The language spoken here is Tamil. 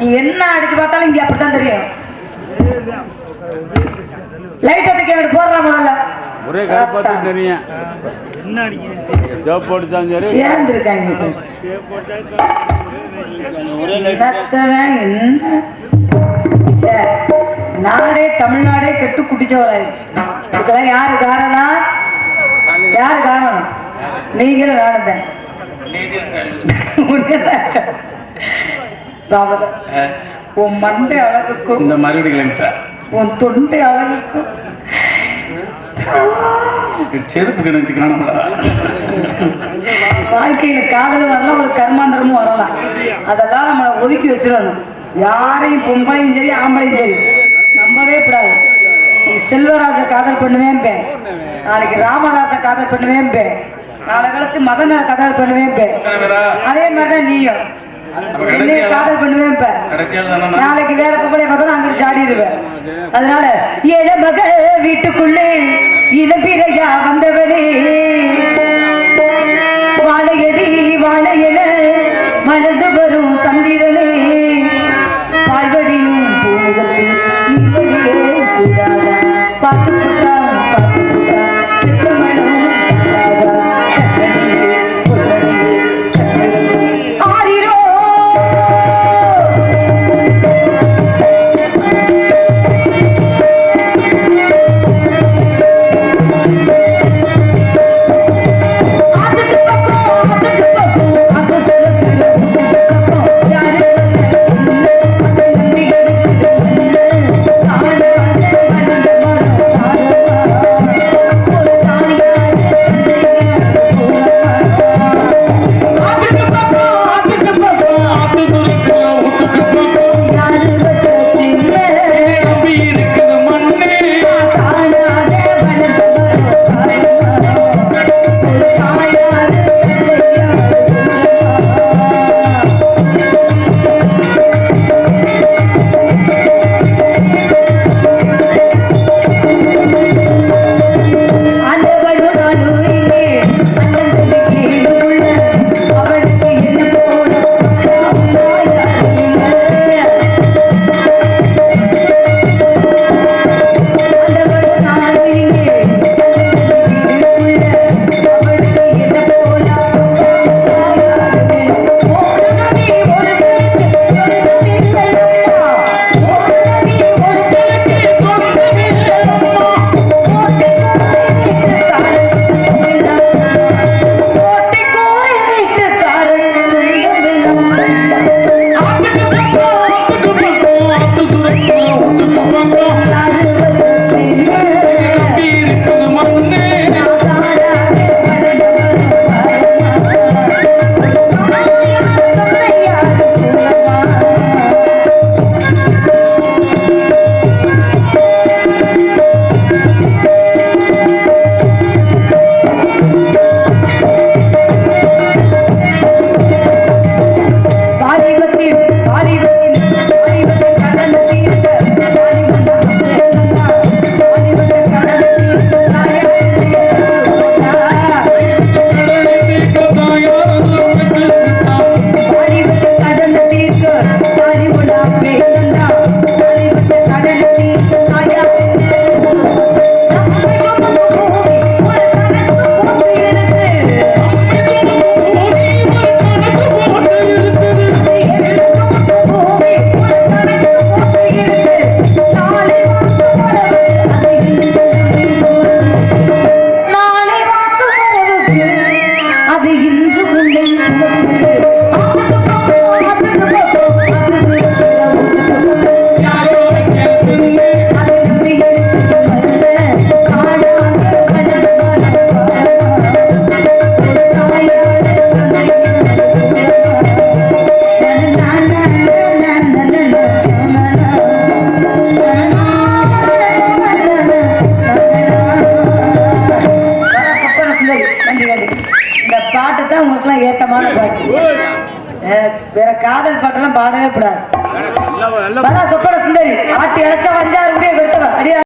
நீ என்ன அடிச்சு பார்த்தாலும் இங்க அப்படித்தான் தெரியும். லைட் அடிக்க போடுறா முதல்ல ஒரே கருப்பாத்து தெரியும். என்ன அடிக்க சேப் போடுச்சாங்க சரி சேர்ந்து இருக்காங்க. நாடே தமிழ்நாடே கெட்டு குடிச்சவராயிருச்சு. இதுக்கெல்லாம் யாரு காரணம்? யாரு காரணம்? நீங்களும் காரணம். உன் மண்டை அழகுக்கும் இந்த மறுபடியும் உன் தொண்டை அழகுக்கும் செருப்பு கிடைச்சுக்கணும். வாழ்க்கையில காதலும் வரலாம், ஒரு கர்மாந்திரமும் வரலாம். அதெல்லாம் நம்மளை ஒதுக்கி வச்சிடணும். யாரையும் பொம்பளையும் சரி ஆம்பளையும் சரி நம்பவே கூடாது. செல்வராஜ காதல் பண்ணுவேன், நாளைக்கு ராமராஜ காதல் பண்ணுவேன், நாளை கழிச்சு மதன காதல் பண்ணுவேன். அதே மாதிரிதான் நீயும் என்னைய காதல் பண்ணுவேன். நாளைக்கு வேற பொம்பளை பார்த்தா அங்க சாடிடுவேன். அதனால ஏழ மக வீட்டுக்குள்ளே இளம்பிரையா வந்தவனே வாழையடி வாழையென மலர்ந்து வரும் சந்திரனே பால்வடியும் பூமுகத்தில் பார்த்து பாட்டுக்கெல்லாம் ஏத்தமான பாட்டு. வேற காதல் பாட்டெல்லாம் பாடவே கூடாது. சொப்பட சுந்தரி ஆட்டி அழைச்ச வஞ்சாறு முடிய கொடுத்தவன் அடியா